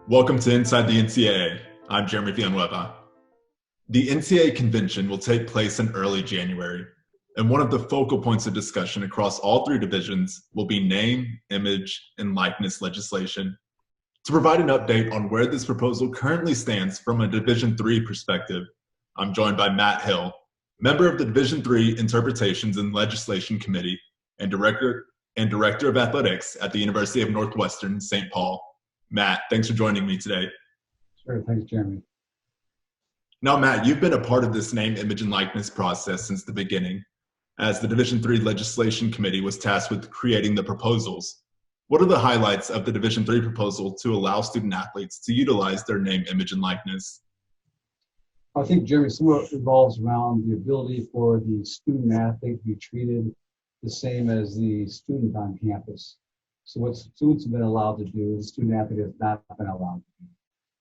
Welcome to Inside the NCAA. I'm Jeremy Villanueva. The NCAA Convention will take place in early January, and one of the focal points of discussion across all three divisions will be name, image, and likeness legislation. To provide an update on where this proposal currently stands from a Division III perspective, I'm joined by Matt Hill, member of the Division III Interpretations and Legislation Committee and Director of Athletics at the University of Northwestern-St. Paul. Matt, thanks for joining me today. Sure, thanks, Jeremy. Now, Matt, you've been a part of this name, image, and likeness process since the beginning, as the Division III Legislation Committee was tasked with creating the proposals. What are the highlights of the Division III proposal to allow student athletes to utilize their name, image, and likeness? I think, Jeremy, some of it revolves around the ability for the student athlete to be treated the same as the student on campus. So what students have been allowed to do, the student athlete has not been allowed to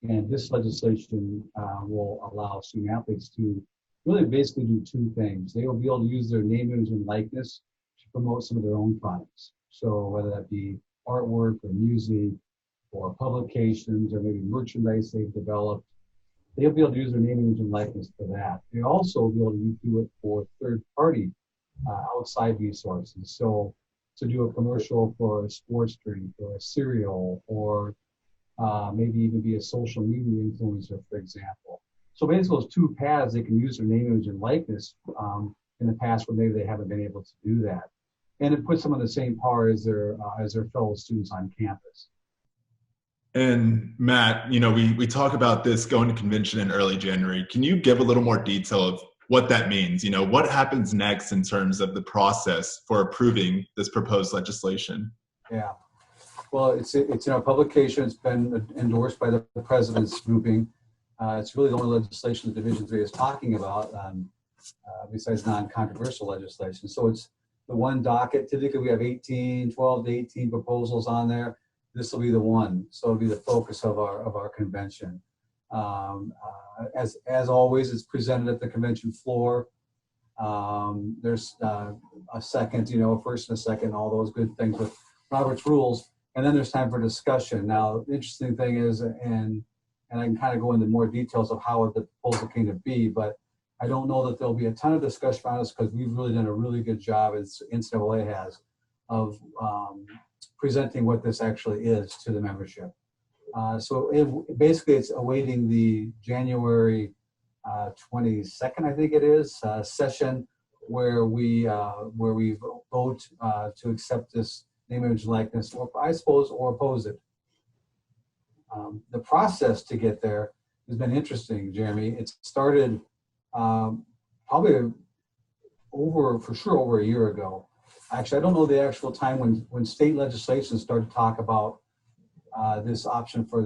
do. And this legislation will allow student athletes to really basically do two things. They will be able to use their name, image, and likeness to promote some of their own products. So whether that be artwork or music or publications or maybe merchandise they've developed, they'll be able to use their name, image, and likeness for that. They also will be able to do it for third-party outside resources. So to do a commercial for a sports drink or a cereal or maybe even be a social media influencer, for example. So basically those two paths, they can use their name, image, and likeness in the past where maybe they haven't been able to do that. And it puts them on the same par as their fellow students on campus. And Matt, we talk about this going to convention in early January. Can you give a little more detail of what that means? What happens next in terms of the process for approving this proposed legislation? Yeah, well, it's in our publication. It's been endorsed by the president's grouping. It's really the only legislation that Division III is talking about besides non-controversial legislation. So it's the one docket. Typically we have 12 to 18 proposals on there. This will be the one. So it'll be the focus of our convention. As always, it's presented at the convention floor. There's a second, first and a second, all those good things with Robert's rules. And then there's time for discussion. Now, the interesting thing is, and I can kind of go into more details of how the proposal came to be, but I don't know that there'll be a ton of discussion on this because we've really done a really good job, as NCAA has, of presenting what this actually is to the membership. So basically it's awaiting the January 22nd, I think it is, session where we vote to accept this name, image, and likeness, or I suppose, or oppose it. The process to get there has been interesting, Jeremy. It started probably over a year ago. Actually, I don't know the actual time when state legislation started to talk about this option for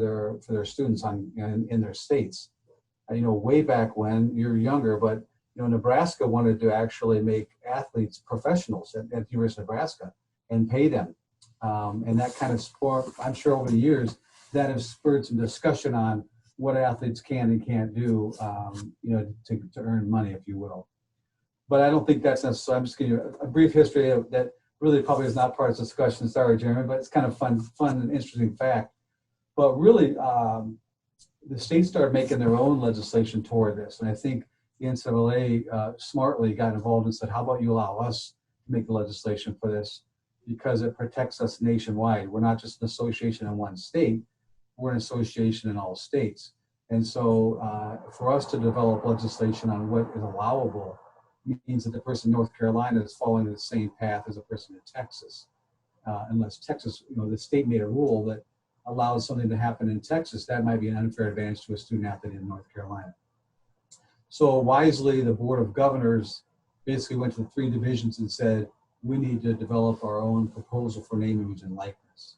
their students in their states. Way back when, you're younger, but Nebraska wanted to actually make athletes professionals at the University of Nebraska and pay them. And that kind of sport, I'm sure over the years, that has spurred some discussion on what athletes can and can't do, to earn money, if you will. But I don't think that's necessary. I'm just giving you a brief history of that. Really probably is not part of the discussion. Sorry, Jeremy, but it's kind of fun and interesting fact. But really, the states started making their own legislation toward this. And I think the NCAA smartly got involved and said, how about you allow us to make the legislation for this? Because it protects us nationwide. We're not just an association in one state. We're an association in all states. And so for us to develop legislation on what is allowable means that the person in North Carolina is following the same path as a person in Texas. Unless Texas, the state made a rule that allows something to happen in Texas, that might be an unfair advantage to a student athlete in North Carolina. So wisely, the Board of Governors basically went to the three divisions and said, we need to develop our own proposal for name, image, and likeness.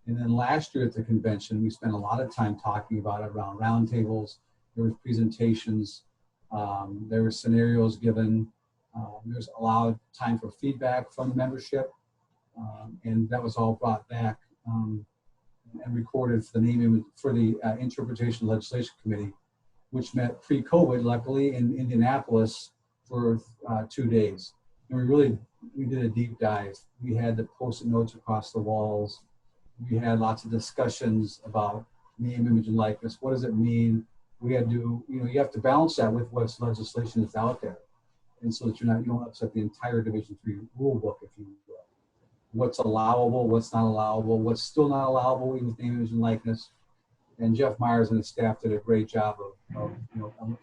And then last year at the convention, we spent a lot of time talking about it around roundtables. There were presentations. There were scenarios given. There's allowed time for feedback from the membership. And that was all brought back and recorded for the Interpretation Legislation Committee, which met pre-COVID, luckily, in Indianapolis for 2 days. And we did a deep dive. We had the post-it notes across the walls. We had lots of discussions about name, image, and likeness. What does it mean? We had to, you have to balance that with what's legislation that's out there, and so that you don't upset the entire Division III rule book, if you will. What's allowable, what's not allowable, what's still not allowable, even with name, image, and likeness. And Jeff Myers and his staff did a great job of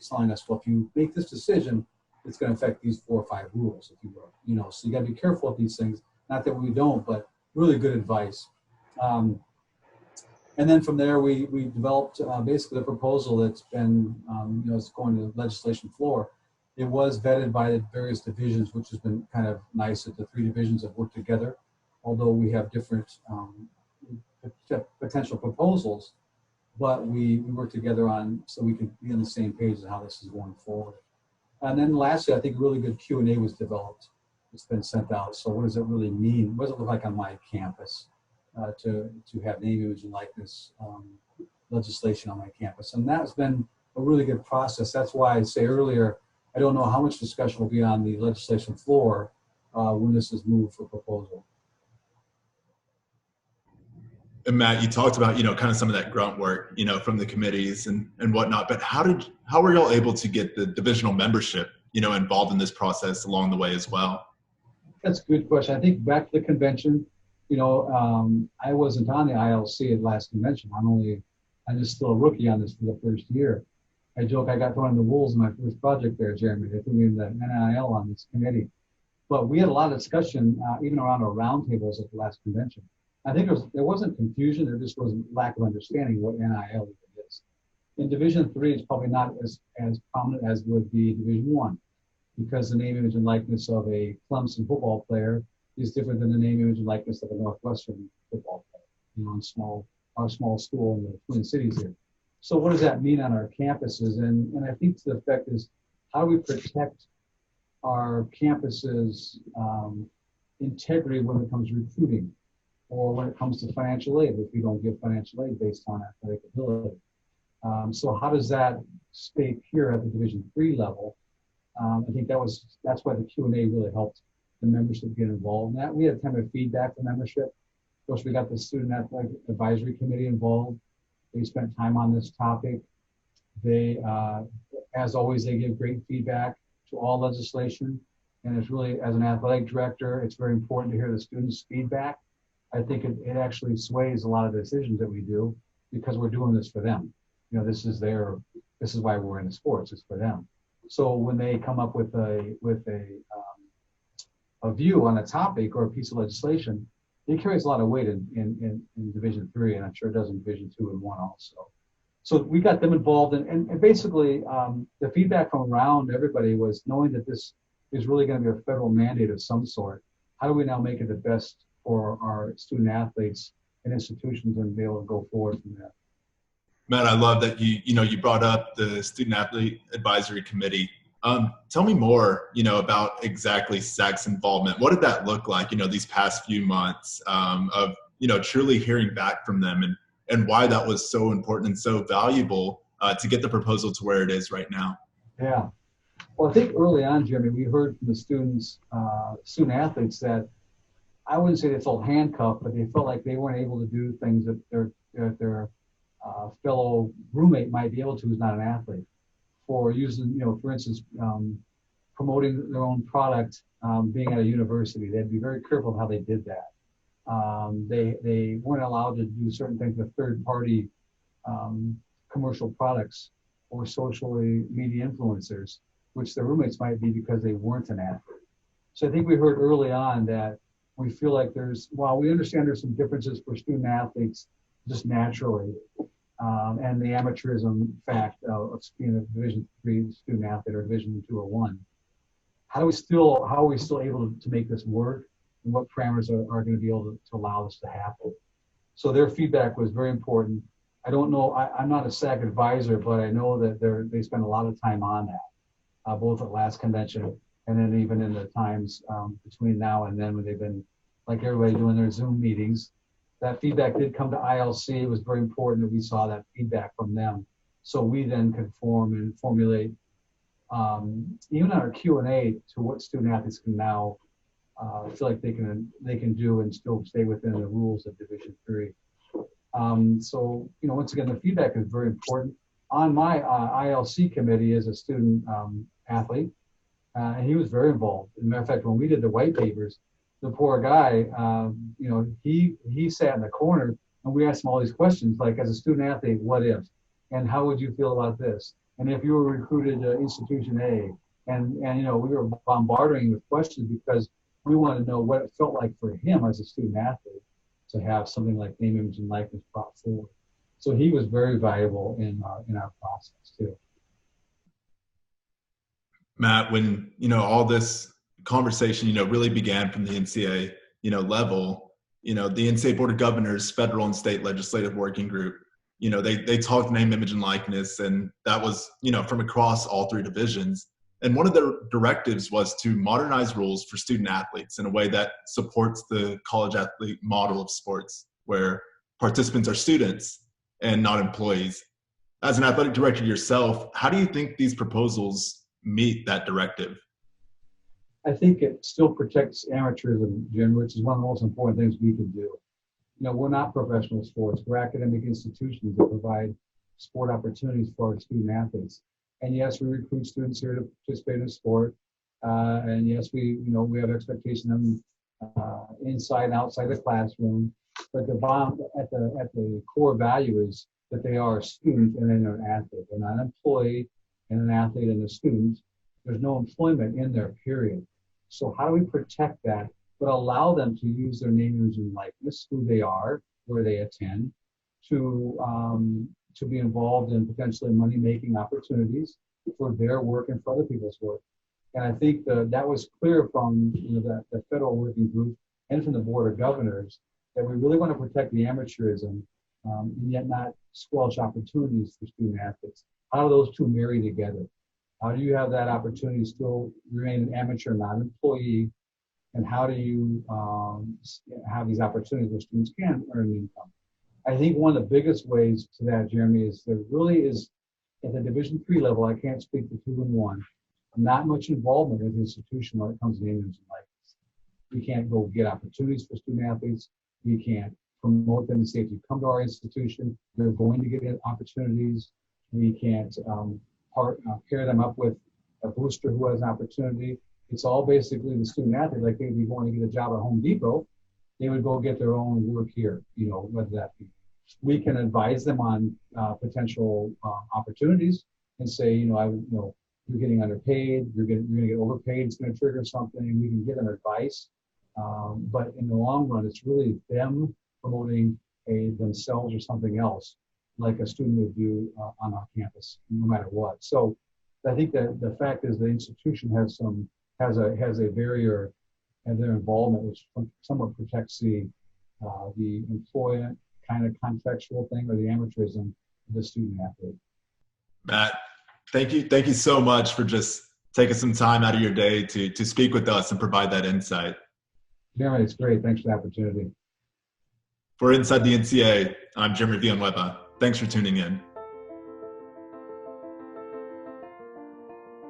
telling us, well, if you make this decision, it's going to affect these 4 or 5 rules, if you will. So you got to be careful with these things. Not that we don't, but really good advice. And then from there, we developed basically a proposal that's been, it's going to the legislation floor. It was vetted by the various divisions, which has been kind of nice that the 3 divisions have worked together, although we have different potential proposals, but we work together so we can be on the same page as how this is going forward. And then lastly, I think a really good Q&A was developed. It's been sent out. So what does it really mean? What does it look like on my campus to have name, image, and likeness legislation on my campus? And that's been a really good process. That's why I say earlier, I don't know how much discussion will be on the legislation floor when this is moved for proposal. And Matt, you talked about, kind of some of that grunt work, from the committees and whatnot, but how were y'all able to get the divisional membership, involved in this process along the way as well? That's a good question. I think back to the convention, I wasn't on the ILC at last convention. I'm just still a rookie on this for the first year. I joke I got thrown in the wolves in my first project there, Jeremy. They threw me in the NIL on this committee. But we had a lot of discussion, even around our roundtables at the last convention. I think there wasn't confusion, there just was lack of understanding what NIL is. In Division III, it's probably not as prominent as would be Division I, because the name, image, and likeness of a Clemson football player is different than the name, image, and likeness of a Northwestern football player, in our small school in the Twin Cities here. So what does that mean on our campuses? And I think the effect is, how do we protect our campuses' integrity when it comes to recruiting, or when it comes to financial aid, if we don't give financial aid based on athletic ability. So how does that stay pure at the Division III level? I think that's why the Q&A really helped the membership get involved in that. We had kind of feedback from membership. Of course, we got the Student Athletic Advisory Committee involved. They spent time on this topic. They, as always, they give great feedback to all legislation. And it's really, as an athletic director, it's very important to hear the students' feedback. I think it actually sways a lot of the decisions that we do, because we're doing this for them. This is why we're in sports. It's for them. So when they come up with a view on a topic or a piece of legislation, it carries a lot of weight in Division III, and I'm sure it does in Division II and I also. So we got them involved, and basically the feedback from around everybody was, knowing that this is really going to be a federal mandate of some sort, how do we now make it the best for our student athletes and institutions and be able to go forward from there? Matt, I love that you brought up the Student Athlete Advisory Committee. Tell me more, about exactly SAC's involvement. What did that look like, these past few months of, truly hearing back from them, and why that was so important and so valuable to get the proposal to where it is right now? Yeah. Well, I think early on, Jeremy, we heard from the student athletes that, I wouldn't say they felt handcuffed, but they felt like they weren't able to do things that their fellow roommate might be able to, who's not an athlete. For using, for instance, promoting their own product, being at a university, they had to be very careful of how they did that. They weren't allowed to do certain things with third-party commercial products or socially media influencers, which their roommates might be because they weren't an athlete. So I think we heard early on that we feel like while we understand there's some differences for student athletes just naturally, and the amateurism fact of being a Division III student athlete or Division II or I, how are we still able to make this work, and what parameters are going to be able to allow this to happen? So their feedback was very important. I don't know, I'm not a SAC advisor, but I know that they spend a lot of time on that, both at last convention and then even in the times between now and then, when they've been, like everybody, doing their Zoom meetings. That feedback did come to ILC. It was very important that we saw that feedback from them, so we then could form and formulate, even on our Q&A, to what student athletes can now feel like they can do and still stay within the rules of Division III. So, once again, the feedback is very important. On my ILC committee is a student athlete, and he was very involved. As a matter of fact, when we did the white papers, the poor guy, he sat in the corner, and we asked him all these questions, like, as a student athlete, what if? And how would you feel about this? And if you were recruited to institution A, and we were bombarding him with questions because we wanted to know what it felt like for him as a student athlete to have something like name, image, and likeness brought forward. So he was very valuable in our process too. Matt, when all this conversation really began from the NCAA level, the NCAA Board of Governors, federal and state legislative working group, they talked name, image, and likeness, and that was from across all three divisions. And one of their directives was to modernize rules for student athletes in a way that supports the college athlete model of sports, where participants are students and not employees. As an athletic director yourself, how do you think these proposals meet that directive? I think it still protects amateurism, Jim, which is one of the most important things we can do. We're not professional sports. We're academic institutions that provide sport opportunities for our student athletes. And yes, we recruit students here to participate in sport. And yes, we have expectations of them inside and outside the classroom. But at the core value is that they are a student and then they're an athlete. They're not an employee and an athlete and a student. There's no employment in there, period. So how do we protect that, but allow them to use their name, image, and likeness, who they are, where they attend, to be involved in potentially money-making opportunities for their work and for other people's work. And I think that was clear from the federal working group and from the Board of Governors that we really want to protect the amateurism and yet not squelch opportunities for student athletes. How do those two marry together? How do you have that opportunity to still remain an amateur, not an employee? And how do you have these opportunities where students can earn income? I think one of the biggest ways to that, Jeremy, is there really is at the Division III level. I can't speak to 2 and 1. Not much involvement with the institution when it comes to name, image, and likeness. We can't go get opportunities for student athletes. We can't promote them and say, if you come to our institution, you're going to get opportunities. We can't pair them up with a booster who has an opportunity. It's all basically the student athlete, like they'd be going to get a job at Home Depot. They would go get their own work here, whether that be. We can advise them on potential opportunities and say, you're getting underpaid, you're going to get overpaid, it's going to trigger something. We can give them advice. But in the long run, it's really them promoting themselves or something else, like a student would do on our campus, no matter what. So I think that the fact is the institution has a barrier and their involvement, which somewhat protects the employment kind of contractual thing or the amateurism of the student athlete. Matt, thank you so much for just taking some time out of your day to speak with us and provide that insight. Jeremy, it's great. Thanks for the opportunity. For Inside the NCAA, I'm Jeremy Villanueva. Thanks for tuning in.